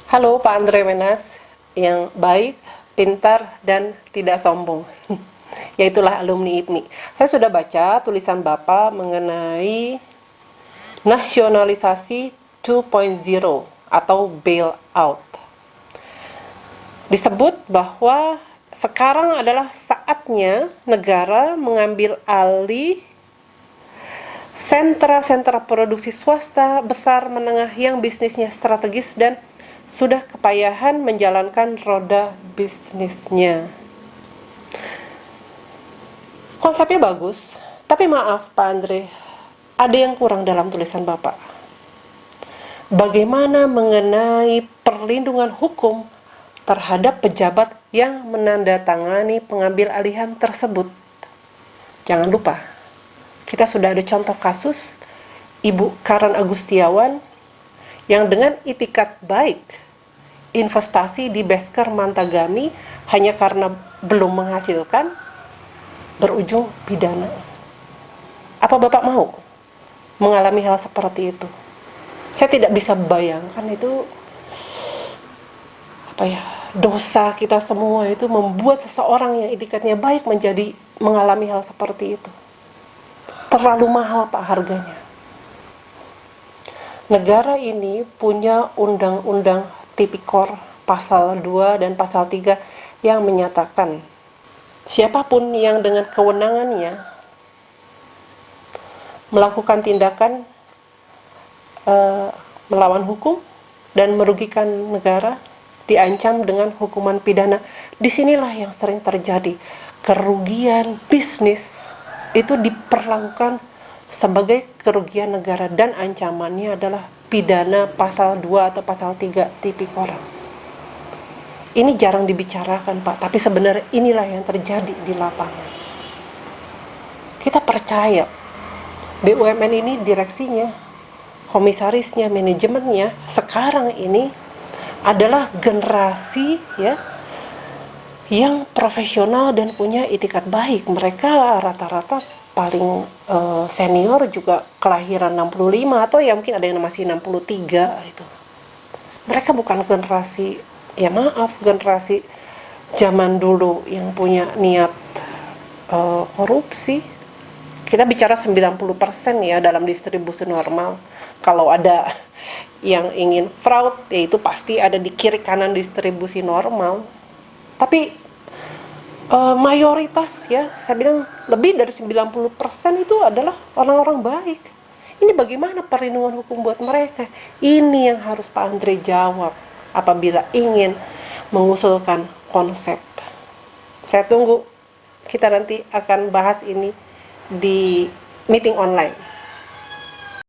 Halo Pak Andre Menas, yang baik, pintar, dan tidak sombong. Yaitulah alumni IPMI. Saya sudah baca tulisan Bapak mengenai nasionalisasi 2.0 atau bailout. Disebut bahwa sekarang adalah saatnya negara mengambil alih sentra-sentra produksi swasta besar menengah yang bisnisnya strategis dan sudah kepayahan menjalankan roda bisnisnya. Konsepnya bagus, tapi maaf Pak Andre, ada yang kurang dalam tulisan Bapak. Bagaimana mengenai perlindungan hukum terhadap pejabat yang menandatangani pengambil alihan tersebut? Jangan lupa, kita sudah ada contoh kasus Ibu Karen Agustiawan yang dengan itikat baik investasi di Besker Mantagami hanya karena belum menghasilkan berujung pidana. Apa Bapak mau mengalami hal seperti itu? Saya tidak bisa bayangkan itu dosa kita semua itu membuat seseorang yang itikatnya baik menjadi mengalami hal seperti itu. Terlalu mahal Pak harganya. Negara ini punya undang-undang tipikor pasal 2 dan pasal 3 yang menyatakan siapapun yang dengan kewenangannya melakukan tindakan melawan hukum dan merugikan negara diancam dengan hukuman pidana. Disinilah yang sering terjadi. Kerugian bisnis itu diperlakukan sebagai kerugian negara dan ancamannya adalah pidana pasal 2 atau pasal 3 tipikor. Ini jarang dibicarakan Pak, tapi sebenarnya inilah yang terjadi di lapangan. Kita percaya BUMN ini direksinya, komisarisnya, manajemennya sekarang ini adalah generasi yang profesional dan punya itikat baik. Mereka rata-rata paling senior juga kelahiran 65 atau ya mungkin ada yang masih 63 itu. Mereka bukan generasi, generasi zaman dulu yang punya niat korupsi. Kita bicara 90% ya dalam distribusi normal. Kalau ada yang ingin fraud, ya itu pasti ada di kiri kanan distribusi normal. Tapi mayoritas saya bilang lebih dari 90% itu adalah orang-orang baik. Ini bagaimana perlindungan hukum buat mereka? Ini yang harus Pak Andre jawab apabila ingin mengusulkan konsep. Saya tunggu, kita nanti akan bahas ini di meeting online.